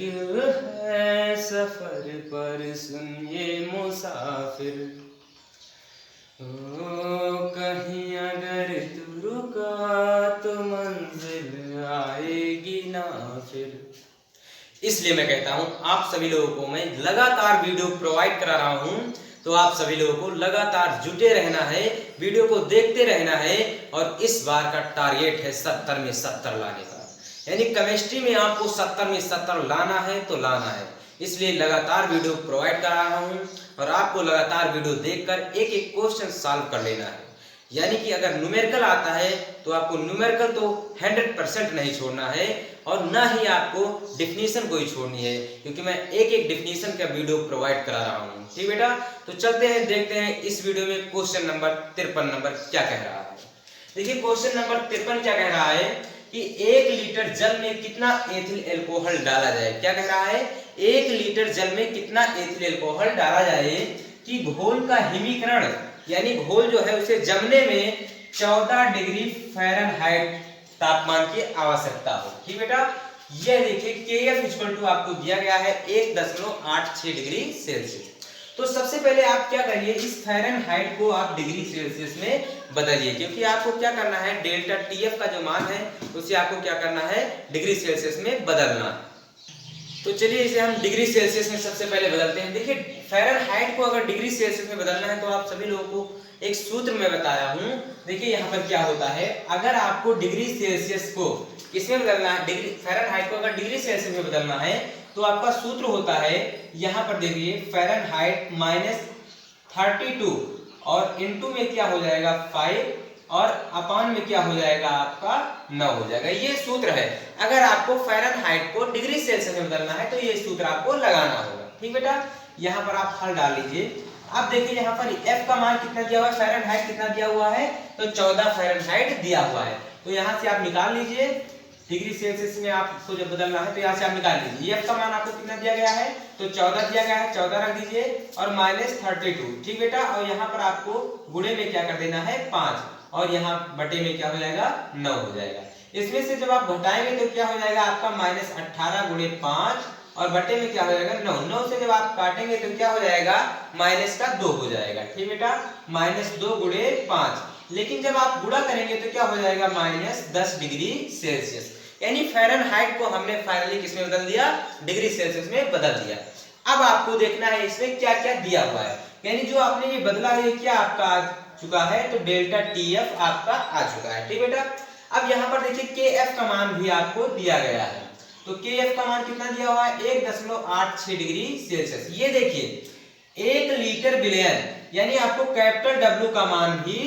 मुश्किल है सफर पर सुनिए मुसाफिर, ओ कहीं अगर तू रुका तो मंजिल आएगी ना फिर। इसलिए मैं कहता हूं आप सभी लोगों को मैं लगातार वीडियो प्रोवाइड करा रहा हूं, तो आप सभी लोगों को लगातार जुटे रहना है, वीडियो को देखते रहना है। और इस बार का टारगेट है 70 में 70 लाने का, यानी केमिस्ट्री में आपको 70 में 70 लाना है तो लाना है। इसलिए लगातार वीडियो प्रोवाइड करा रहा हूं और आपको लगातार वीडियो देखकर एक एक क्वेश्चन सॉल्व कर लेना है। यानी कि अगर न्यूमेरिकल आता है तो आपको न्यूमेरिकल तो 100% नहीं छोड़ना है और ना ही आपको डेफिनेशन कोई छोड़नी है, क्योंकि मैं एक एक डेफिनेशन का वीडियो प्रोवाइड करा रहा हूँ। ठीक बेटा, तो चलते हैं देखते हैं इस वीडियो में क्वेश्चन नंबर 53 नंबर क्या कह रहा है। देखिए क्वेश्चन नंबर 53 क्या कह रहा है कि 1 लीटर जल में कितना एथिल अल्कोहल डाला जाए। क्या कह रहा है, 1 लीटर जल में कितना एथिल अल्कोहल डाला जाए कि घोल का हिमीकरण यानी घोल जो है उसे जमने में 14 डिग्री फ़ारेनहाइट तापमान की आवश्यकता हो। ठीक बेटा, ये देखिए Kf इक्वल टू आपको दिया गया है 1.86 डिग्री सेल्सियस। तो सबसे पहले आप क्या करिए, इस फ़ारेनहाइट को आप डिग्री सेल्सियस में बदलिए, क्योंकि आपको क्या करना है डेल्टा Tf का जो मान है उसे आपको क्या करना है डिग्री सेल्सियस में बदलना। तो चलिए इसे हम डिग्री सेल्सियस में सबसे पहले बदलते हैं। देखिए फ़ारेनहाइट को अगर डिग्री सेल्सियस में बदलना है तो आप सभी लोगों को एक सूत्र में बताया हूं। देखिए यहाँ पर क्या होता है, अगर आपको डिग्री सेल्सियस को किसमें बदलना है, डिग्री फ़ारेनहाइट को अगर डिग्री सेल्सियस में बदलना है तो आपका सूत्र होता है, यहाँ पर देखिए फ़ारेनहाइट -32 और इनटू में क्या हो जाएगा 5 और अपान में क्या हो जाएगा आपका 9 हो जाएगा। ये सूत्र है। अगर आपको फ़ारेनहाइट को डिग्री सेल्सियस में बदलना है तो ये सूत्र आपको लगाना होगा। ठीक बेटा, यहाँ पर आप हल डाल लीजिए। अब देखिए यहाँ पर F का मान कितना दिया हुआ है, फ़ारेनहाइट कितना दिया हुआ है, तो 14 फ़ारेनहाइट दिया हुआ है। तो यहाँ से आप निकाल लीजिए, डिग्री सेल्सियस में आपको जब बदलना है तो यहाँ से आप निकाल लीजिए। F का मान आपको कितना दिया गया है, तो 14 दिया गया है, 14 रख दीजिए और -32। ठीक बेटा, और यहाँ पर आपको गुणे में क्या कर देना है 5 और यहाँ बटे में क्या हो जाएगा 9 हो जाएगा। इसमें से जब आप घटाएंगे तो क्या हो जाएगा आपका -18 गुणे 5 और बटे में क्या हो जाएगा 9। 9 से जब आप काटेंगे तो क्या हो जाएगा -2 हो जाएगा। ठीक बेटा, -2 गुणे 5, लेकिन जब आप गुणा करेंगे तो क्या हो जाएगा -10 डिग्री सेल्सियस। यानी फ़ारेनहाइट को हमने फाइनली किसमें बदल दिया, डिग्री सेल्सियस में बदल दिया। अब आपको देखना है इसमें क्या क्या दिया हुआ है, यानी जो आपने ये बदला है क्या आपका आ चुका है, तो डेल्टा Tf आपका आ चुका है। ठीक बेटा, अब यहाँ पर देखिए Kf का मान भी आपको दिया गया है, तो Kf का मान कितना दिया हुआ है 1.86 डिग्री सेल्सियस। ये देखिए 1 लीटर बिलियन यानी आपको कैपिटल W का मान भी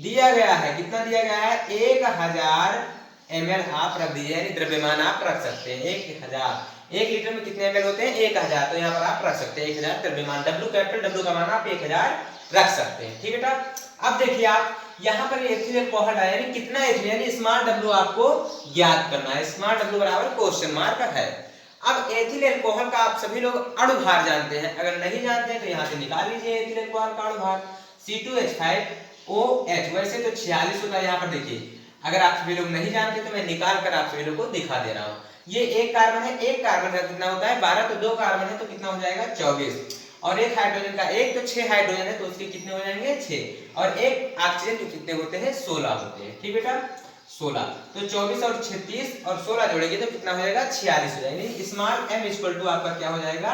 दिया गया है। कितना दिया गया है 1000 ml आप रख दीजिए, यानी द्रव्यमान आप रख सकते हैं 1000। 1 लीटर में कितने ml होते हैं 1000, तो यहाँ पर आप रख सकते हैं 1000 द्रव्यमान। W कैपिटल W का मान आप 1000 रख सकते हैं। ठीक बेटा, अब देखिए आप यहाँ पर एथिल अल्कोहल है, यानी कितना एथिल, यानी स्मॉल W आपको ज्ञात करना है। स्मॉल W बराबर क्वेश्चन मार्क है। अब एथिल अल्कोहल का आप सभी लोग अणु भार जानते हैं, अगर नहीं जानते हैं तो यहाँ से निकाल लीजिए एथिल अल्कोहल का अणु भार C2H5OH। वैसे तो 46 होता है, यहाँ पर देखिए अगर आप सभी लोग नहीं जानते तो मैं निकाल कर आप सभी लोग को दिखा दे रहा हूँ। ये एक कार्बन है, एक कार्बन का कितना होता है 12, तो 2 कार्बन है तो कितना हो जाएगा 24, और एक हाइड्रोजन का एक, तो 6 हाइड्रोजन है तो उसके कितने हो जाएंगे 6, और एक ऑक्सीजन के कितने होते हैं 16 होते हैं। ठीक बेटा, 16, तो 24 और 36 और 16 जोड़ेंगे तो कितना हो जाएगा 46 हो जाएगा। स्मॉल m इक्वल टू आपका क्या हो जाएगा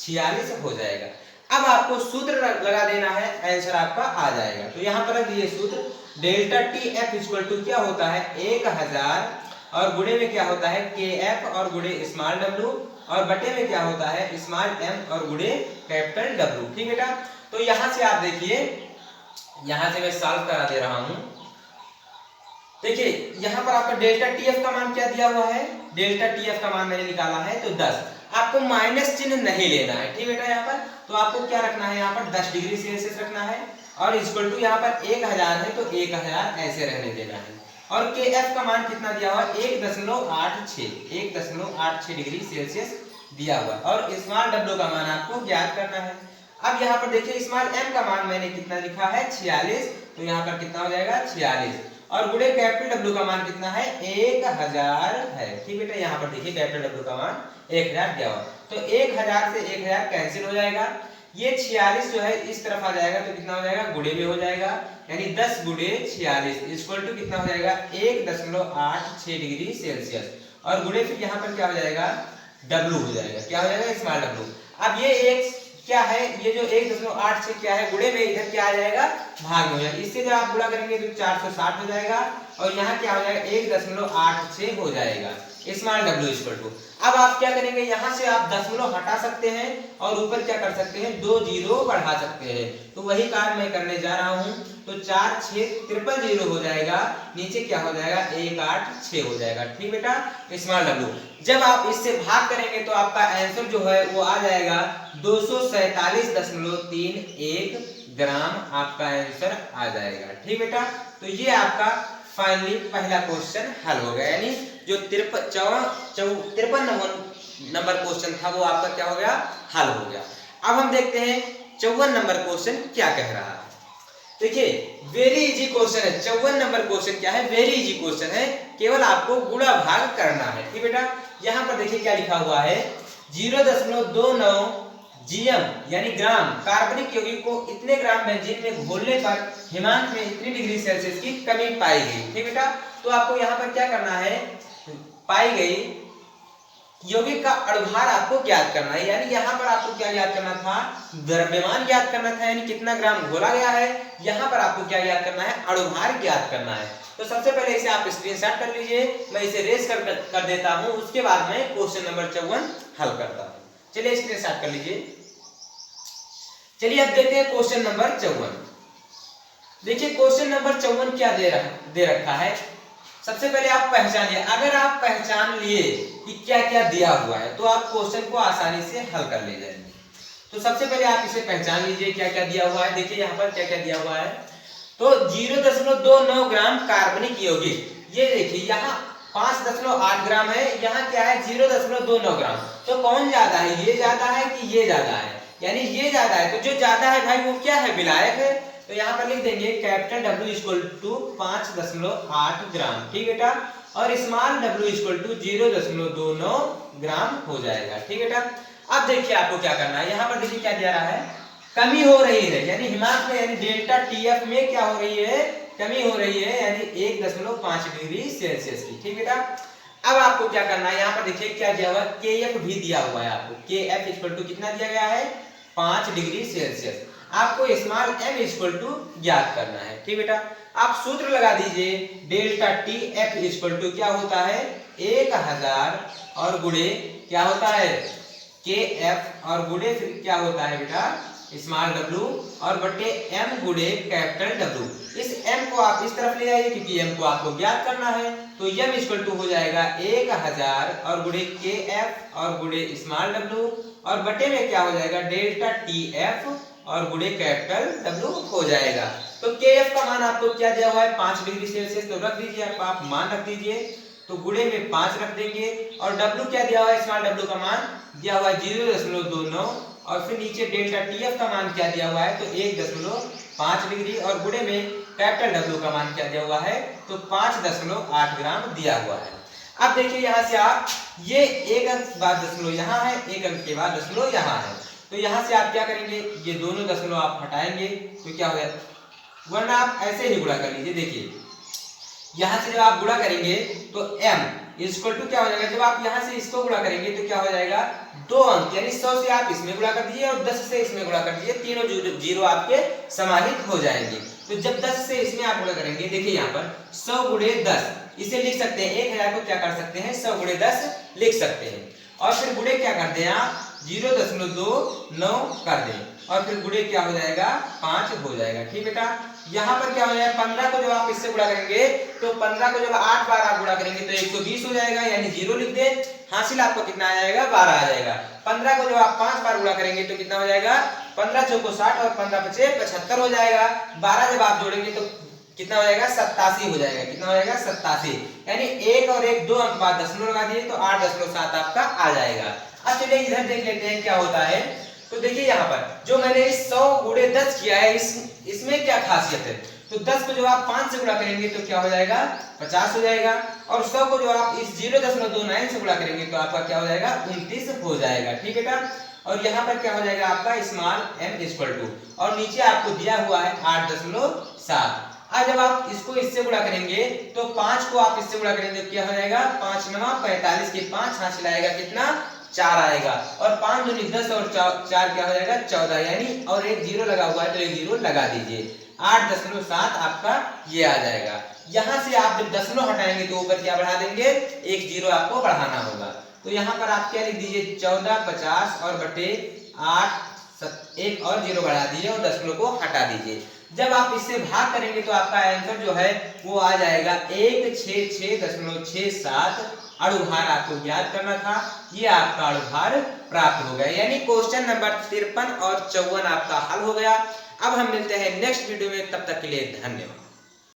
46 हो जाएगा। अब आपको सूत्र लगा देना है, आंसर आपका आ जाएगा। तो यहाँ पर रख दीजिए सूत्र, डेल्टा Tf इक्वल टू क्या होता है 1000 और गुणे में क्या होता है Kf और गुणे स्मॉल w और बटे में क्या होता है स्मॉल m और गुणे कैपिटल W। ठीक बेटा, तो यहाँ से आप देखिए, यहाँ से मैं सॉल्व करा दे रहा हूँ। देखिए यहाँ पर आपका डेल्टा Tf का मान क्या दिया हुआ है, डेल्टा Tf का मान मैंने निकाला है तो 10। आपको माइनस चिन्ह नहीं लेना है। ठीक बेटा, यहाँ पर तो आपको क्या रखना है, यहाँ पर 10 डिग्री सेल्सियस रखना है और इक्वल टू यहाँ पर 1000 है तो 1000 ऐसे रहने देना है। और Kf का मान कितना दिया हुआ है 1.86 डिग्री सेल्सियस दिया हुआ है, और स्मॉल W का मान आपको ज्ञात करना है। अब यहाँ पर देखिए स्मॉल m का मान मैंने कितना लिखा है 46, तो यहाँ पर कितना हो जाएगा 46, और गुणे कैपिटल डब्ल्यू का मान कितना है 1000 है। ठीक बेटा, यहाँ पर देखिए कैपिटल डब्ल्यू का मान 1000 दिया हुआ, तो 1000 से 1000 कैंसिल हो जाएगा। ये 46 जो है इस तरफ आ जाएगा तो कितना हो जाएगा गुणे में हो जाएगा, यानी 10 गुणे 46 इक्वल टू कितना हो जाएगा 1.86 डिग्री सेल्सियस, और गुणे फिर यहाँ पर क्या हो जाएगा डब्ल्यू हो जाएगा, क्या हो जाएगा स्मॉल डब्ल्यू। अब ये एक क्या है, ये जो 1.86 क्या है गुणे में इधर क्या आ जाएगा भाग में हो जाएगा, इससे जब आप गुणा करेंगे तो 460 हो जाएगा, और यहाँ क्या हो जाएगा 1.86 हो जाएगा स्मॉल डब्ल्यू इक्वल टू। अब आप क्या करेंगे, यहाँ से आप दशमलव हटा सकते हैं और ऊपर क्या कर सकते हैं 2 जीरो बढ़ा सकते हैं, तो वही काम मैं करने जा रहा हूँ। तो 4 6 53 जीरो हो जाएगा, नीचे क्या हो जाएगा 186 हो जाएगा। ठीक बेटा, स्मॉल डब्ल्यू जब आप इससे भाग करेंगे तो आपका आंसर जो है वो आ जाएगा 247.31 ग्राम आपका आंसर आ जाएगा। ठीक बेटा, तो ये आपका फाइनली पहला क्वेश्चन हल हो गया, यानी जो 53 नंबर क्वेश्चन था वो आपका क्या हो गया हल हो गया। अब हम देखते हैं 54 नंबर क्वेश्चन क्या कह रहा है। देखिए वेरी इजी क्वेश्चन है, 54 नंबर क्वेश्चन क्या है वेरी इजी क्वेश्चन है, केवल आपको गुणा भाग करना है। ठीक बेटा, यहाँ पर देखिए क्या लिखा हुआ है 0.29 जीएम यानी ग्राम कार्बनिक यौगिक को इतने ग्राम बेंजीन में घोलने पर हिमांक में इतनी डिग्री सेल्सियस की कमी पाई गई। ठीक बेटा, तो आपको यहाँ पर क्या करना है, पाई गई यौगिक का अणुभार आपको ज्ञात करना है, यानी यहाँ पर आपको क्या ज्ञात करना था द्रव्यमान ज्ञात करना था, यानी कितना ग्राम घोला गया है। यहाँ पर आपको क्या ज्ञात करना है अणुभार ज्ञात करना है। तो सबसे पहले इसे आप स्क्रीनशॉट कर लीजिए, मैं इसे रेस कर देता हूँ, उसके बाद में क्वेश्चन नंबर 54 हल करता हूँ। चलिए स्क्रीनशॉट कर लीजिए। चलिए अब देखते हैं क्वेश्चन नंबर 54। देखिए क्वेश्चन नंबर 54 क्या दे रखा है। सबसे पहले आप पहचानिए, अगर आप पहचान लिए कि क्या क्या दिया हुआ है तो आप क्वेश्चन को आसानी से हल कर ले जाएंगे। तो सबसे पहले आप इसे पहचान लीजिए क्या क्या दिया हुआ है। देखिए यहाँ पर क्या क्या दिया हुआ है, तो 0.29 ग्राम कार्बनिक यौगिक, ये देखिए यहाँ 5.8 ग्राम है, यहाँ क्या है 0.29 ग्राम। तो कौन ज्यादा है, ये ज्यादा है कि ये ज्यादा है, यानी ये ज्यादा है, तो जो ज्यादा है भाई वो क्या है विलायक है। तो यहाँ पर लिख देंगे कैपिटल W इक्वल टू 5.8 ग्राम। ठीक बेटा, और स्मॉल W इक्वल टू 0.29 ग्राम हो जाएगा। ठीक बेटा, अब देखिए आपको क्या करना है, यहाँ पर देखिए क्या दिया रहा है कमी हो रही है, यानी हिमांक में यानी डेल्टा TF में क्या हो रही है कमी हो रही है, यानी 1.5 डिग्री सेल्सियस की। ठीक बेटा, अब आपको क्या करना है, यहाँ पर देखिए क्या दिया हुआ है KF भी दिया हुआ है आपको, KF इक्वल टू कितना दिया गया है 5 डिग्री सेल्सियस। आपको स्मॉल m इक्वल टू ज्ञात करना है। ठीक बेटा, आप सूत्र लगा दीजिए, डेल्टा TF इक्वल टू क्या होता है 1000 और गुणे क्या होता है KF और गुणे फिर क्या होता है बेटा स्मॉल w और बटे m गुणे कैपिटल W। इस m को आप इस तरफ ले आइए क्योंकि m को आपको ज्ञात करना है, तो m इक्वल टू हो जाएगा 1000 और गुणे KF और गुणे स्मॉल w और बटे में क्या हो जाएगा डेल्टा TF और गुणे कैपिटल W हो जाएगा। तो KF का मान आपको क्या दिया हुआ है 5 डिग्री सेल्सियस, तो रख दीजिए, आप मान रख दीजिए, तो गुणे में 5 रख देंगे, और W क्या दिया हुआ है स्मॉल w का मान दिया हुआ है 0.29 और फिर नीचे डेल्टा TF का मान क्या दिया हुआ है तो 1.5 डिग्री और गुणे में कैपिटल W का मान क्या दिया हुआ है तो 5.8 ग्राम दिया हुआ है। अब देखिए यहाँ से आप ये एक अंक बाद दशमलव यहाँ है, एक अंक के बाद दशमलव यहाँ है, तो यहाँ से आप क्या करेंगे ये दोनों दशमलव आप हटाएंगे तो क्या हो जाएगा, वरना आप ऐसे ही गुणा कर लीजिए। देखिए यहाँ से जब आप गुणा करेंगे तो m इक्वल टू क्या हो जाएगा, जब आप यहाँ से इसको गुणा करेंगे तो क्या हो जाएगा 2 अंक, यानी 100 से आप इसमें गुणा कर दीजिए और 10 से इसमें गुणा कर दीजिए, तीनों जीरो आपके समाहित हो जाएंगे। तो जब 10 से इसमें आप गुणा करेंगे, देखिए यहाँ पर 100 गुणे 10 इसे लिख सकते हैं, 1000 को क्या कर सकते हैं 100 गुणे 10 लिख सकते हैं, और फिर गुणे क्या कर दें आप 0.29 कर दें और फिर गुणे क्या हो जाएगा 5 हो जाएगा। ठीक बेटा, यहाँ पर क्या हो जाएगा 15 को जब आप इससे गुणा करेंगे तो 15 को जब 8 बार आप गुणा करेंगे तो 120 हो जाएगा, यानी 0 लिख दें, हासिल आपको कितना आ जाएगा 12 आ जाएगा। 15 को जब आप 5 बार गुणा करेंगे तो कितना हो जाएगा 15 चौको 60 और 15 पचे 75 हो जाएगा। 12 जब आप जोड़ेंगे तो कितना हो जाएगा 87 हो जाएगा, कितना हो जाएगा 87, यानी 1 और 1 2 अंक बाद दशमलव लगा दिए तो 8.7 आपका आ जाएगा। अब चलिए इधर देख लेते हैं क्या होता है। तो देखिए यहाँ पर जो मैंने 100 गुणे 10 किया है इसमें क्या खासियत है, तो 10 को जो आप 5 से गुणा करेंगे तो क्या हो जाएगा 50 हो जाएगा, और 100 को जो आप इस 0.29 से गुणा करेंगे तो आपका क्या हो जाएगा 29 हो जाएगा। ठीक बेटा, और यहाँ पर क्या हो जाएगा आपका स्मॉल m इक्वल टू, और नीचे आपको दिया हुआ है 8.7। आज जब आप इसको इससे गुणा करेंगे तो 5 को आप इससे गुणा करेंगे तो क्या हो जाएगा 5 9 45 के 5 हाथ चलाएगा कितना 4 आएगा, और 5 दूनी 10 और 4 क्या हो जाएगा 14, यानी और एक जीरो लगा हुआ है तो एक जीरो लगा दीजिए, 8.7 आपका ये आ जाएगा। यहाँ से आप जब दशमलव हटाएंगे तो ऊपर क्या बढ़ा देंगे एक जीरो आपको बढ़ाना होगा, तो यहाँ पर आप क्या लिख दीजिए 14 50 और बटे 8 एक और जीरो बढ़ा दीजिए और दशमलव को हटा दीजिए। जब आप इससे भाग करेंगे तो आपका आंसर जो है वो आ जाएगा 166.67। अणुभार आपको ज्ञात करना था, ये आपका अणुभार प्राप्त हो गया, यानी क्वेश्चन नंबर 53 और 54 आपका हल हो गया। अब हम मिलते हैं नेक्स्ट वीडियो में, तब तक के लिए धन्यवाद।